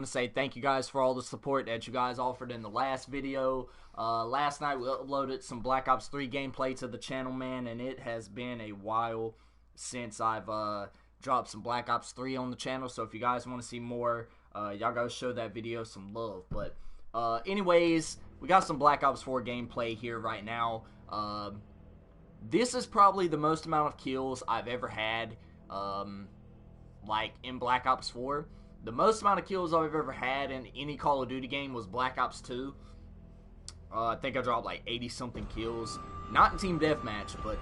To say thank you guys for all the support that you guys offered in the last video. Last night we uploaded some Black Ops 3 gameplay to the channel, man, and it has been a while since I've dropped some Black Ops 3 on the channel. So if you guys want to see more, y'all go show that video some love. But anyways, we got some Black Ops 4 gameplay here right now. This is probably the most amount of kills I've ever had, like in Black Ops 4. The most amount of kills I've ever had in any Call of Duty game was Black Ops 2. I think I dropped like 80-something kills. Not in Team Deathmatch, but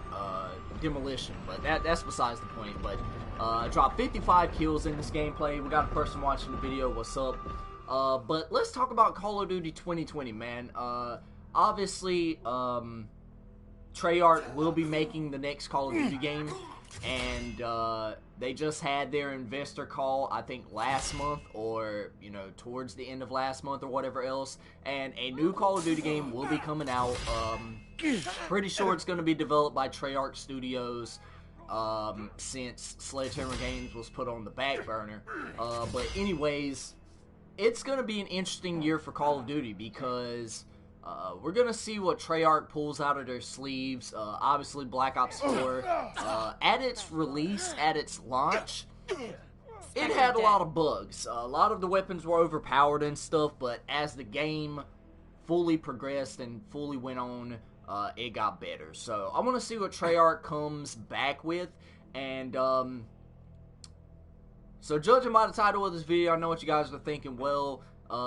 Demolition. But that's besides the point. But I dropped 55 kills in this gameplay. We got a person watching the video. What's up? But let's talk about Call of Duty 2020, man. Obviously, Treyarch will be making the next Call of Duty game. And they just had their investor call, I think last month, or towards the end of last month or whatever else, and a new Call of Duty game will be coming out. Pretty sure it's going to be developed by Treyarch Studios, since Sledgehammer Games was put on the back burner. But anyways, it's going to be an interesting year for Call of Duty because we're going to see what Treyarch pulls out of their sleeves. Obviously, Black Ops 4, at its release, at its launch, it had a lot of bugs. A lot of the weapons were overpowered and stuff, but as the game fully progressed and fully went on, it got better. So I want to see what Treyarch comes back with, and so judging by the title of this video, I know what you guys are thinking. Well,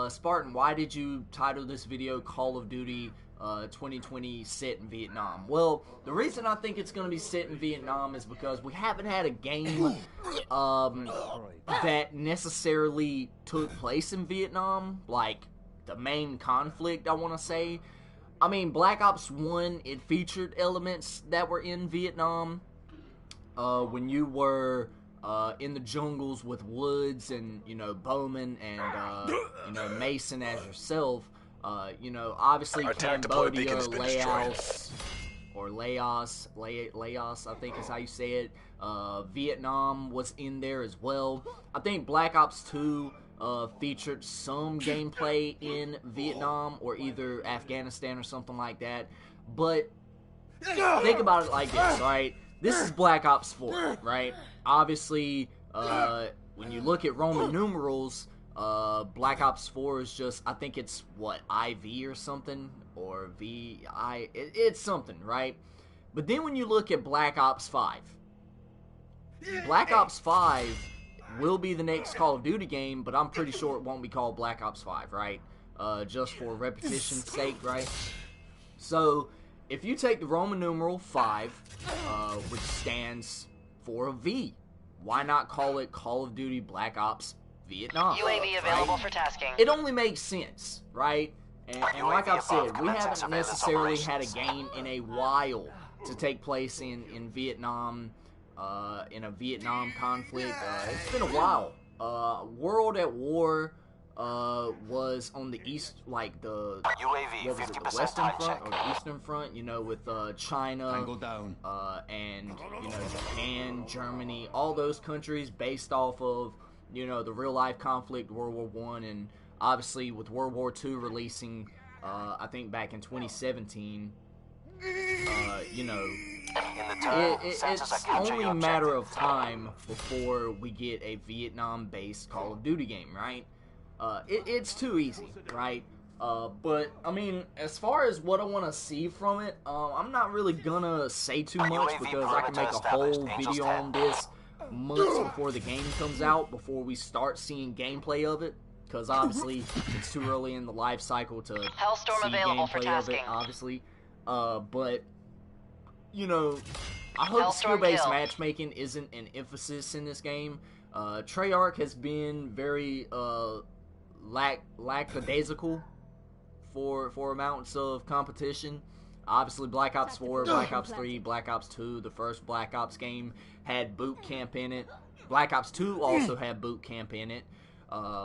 Spartan, why did you title this video Call of Duty 2020 set in Vietnam? Well, the reason I think it's going to be set in Vietnam is because we haven't had a game that necessarily took place in Vietnam, like the main conflict, I want to say. I mean, Black Ops 1, it featured elements that were in Vietnam. When you were in the jungles with Woods and Bowman and Mason as yourself, obviously Cambodia, Laos, I think is how you say it. Vietnam was in there as well. I think Black Ops 2 featured some gameplay in Vietnam or either Afghanistan or something like that. But think about it like this, right? This is Black Ops 4, right? Obviously, when you look at Roman numerals, Black Ops 4 is just, I think it's, what, IV or something? Or VI, it's something, right? But then when you look at Black Ops 5, Black Ops 5 will be the next Call of Duty game, but I'm pretty sure it won't be called Black Ops 5, right? Just for repetition's sake, right? So, if you take the Roman numeral 5, which stands for a V, why not call it Call of Duty Black Ops Vietnam? UAV available for tasking. It only makes sense, right? And like I've said, we haven't necessarily had a game in a while to take place in Vietnam, in a Vietnam conflict. It's been a while. World at War was on the east, like the Western front or the Eastern front, with China, and Japan, Germany, all those countries based off of the real life conflict, World War I, and obviously with World War II releasing, I think back in 2017. It's only a matter of time before we get a Vietnam-based Call of Duty game, right? It's too easy, right? But, I mean, as far as what I want to see from it, I'm not really gonna say too much because I can make a whole video on this months before the game comes out, before we start seeing gameplay of it, because obviously it's too early in the life cycle to Hellstorm see available for gameplay of it, tasking. obviously. But, I hope skill-based matchmaking isn't an emphasis in this game. Treyarch has been very lackadaisical for amounts of competition. Obviously, Black Ops 4, Black Ops 3, Black Ops 2, the first Black Ops game had boot camp in it. Black Ops 2 also had boot camp in it.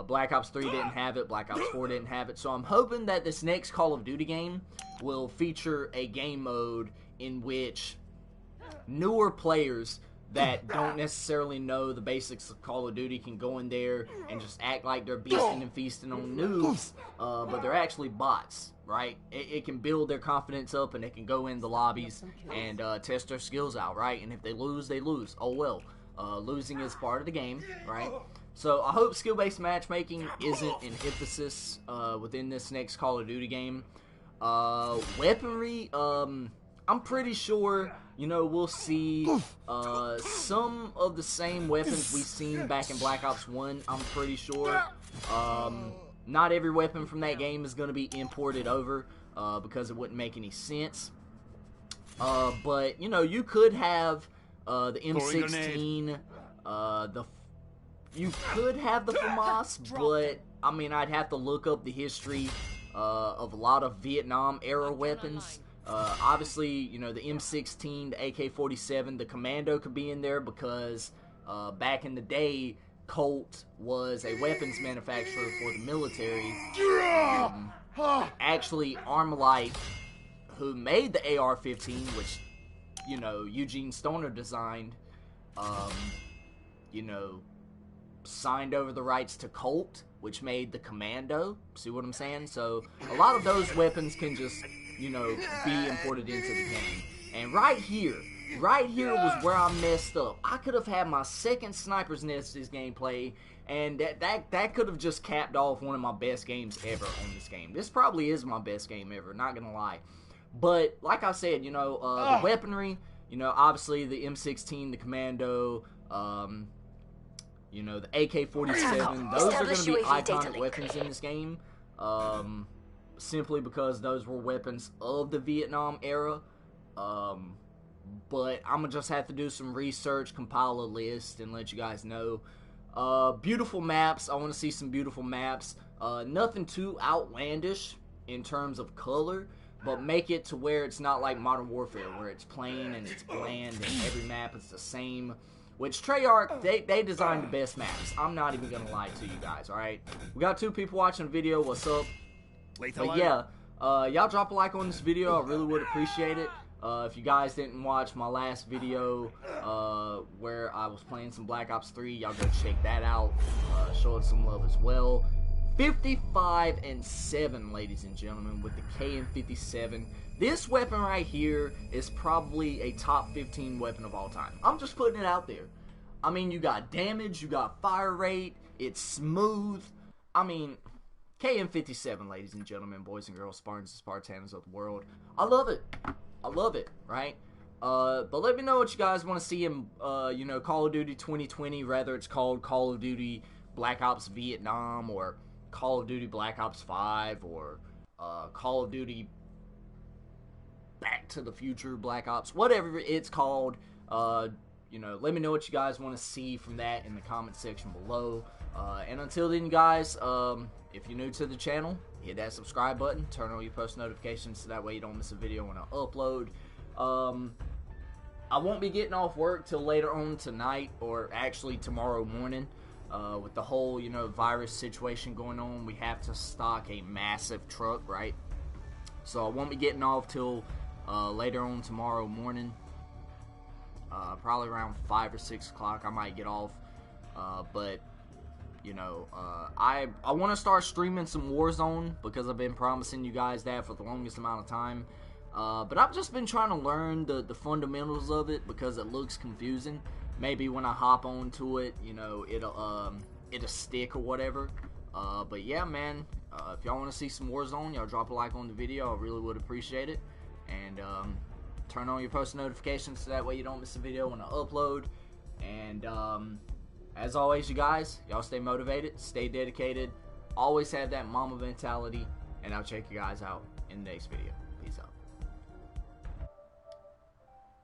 Black Ops 3 didn't have it. Black Ops 4 didn't have it. So I'm hoping that this next Call of Duty game will feature a game mode in which newer players that don't necessarily know the basics of Call of Duty can go in there and just act like they're beasting and feasting on noobs, but they're actually bots, right? It can build their confidence up, and they can go in the lobbies and test their skills out, right? And if they lose, they lose. Oh well. Losing is part of the game, right? So I hope skill-based matchmaking isn't an emphasis within this next Call of Duty game. Weaponry, I'm pretty sure, you know, we'll see some of the same weapons we've seen back in Black Ops 1, I'm pretty sure. Not every weapon from that game is going to be imported over because it wouldn't make any sense. But, you know, you could have the M16, you could have the FAMAS, but, I mean, I'd have to look up the history of a lot of Vietnam-era weapons. Obviously, you know, the M16, the AK-47, the Commando could be in there because back in the day, Colt was a weapons manufacturer for the military. Actually, Armalite, who made the AR-15, which, you know, Eugene Stoner designed, you know, signed over the rights to Colt, which made the Commando. See what I'm saying? So, a lot of those weapons can just, you know, be imported into the game. And right here was where I messed up. I could have had my second sniper's nest this gameplay, and that could have just capped off one of my best games ever on this game. This probably is my best game ever, not gonna lie. But, like I said, you know, the weaponry, you know, obviously the M16, the Commando, you know, the AK-47, those are going to be iconic weapons in this game. Simply because those were weapons of the Vietnam era. But I'm going to just have to do some research, compile a list, and let you guys know. Beautiful maps. I want to see some beautiful maps. Nothing too outlandish in terms of color, but make it to where it's not like Modern Warfare, where it's plain and it's bland and every map is the same. Which Treyarch, they designed the best maps. I'm not even going to lie to you guys, alright? We got 2 people watching the video. What's up? But yeah, y'all drop a like on this video. I really would appreciate it. If you guys didn't watch my last video where I was playing some Black Ops 3, y'all go check that out. Show it some love as well. 55-7, ladies and gentlemen, with the KN57. This weapon right here is probably a top 15 weapon of all time. I'm just putting it out there. I mean, you got damage, you got fire rate, it's smooth. I mean, KN57, ladies and gentlemen, boys and girls, Spartans and Spartanas of the world. I love it. I love it, right? But let me know what you guys want to see in, you know, Call of Duty 2020, whether it's called Call of Duty Black Ops Vietnam, or Call of Duty Black Ops 5, or Call of Duty Back to the Future Black Ops, whatever it's called. You know, let me know what you guys want to see from that in the comment section below. And until then, guys, if you're new to the channel, hit that subscribe button, turn on your post notifications so that way you don't miss a video when I upload. I won't be getting off work till later on tonight, or actually tomorrow morning. With the whole, you know, virus situation going on, we have to stock a massive truck, right? So I won't be getting off till later on tomorrow morning. Probably around 5 or 6 o'clock I might get off. But, you know, I want to start streaming some Warzone, because I've been promising you guys that for the longest amount of time. But I've just been trying to learn the fundamentals of it, because it looks confusing. Maybe when I hop onto it, you know, it'll stick or whatever. But yeah, man, if y'all want to see some Warzone, y'all drop a like on the video. I really would appreciate it. And turn on your post notifications so that way you don't miss a video when I upload. And as always, you guys, y'all stay motivated, stay dedicated, always have that mama mentality, and I'll check you guys out in the next video. Peace out.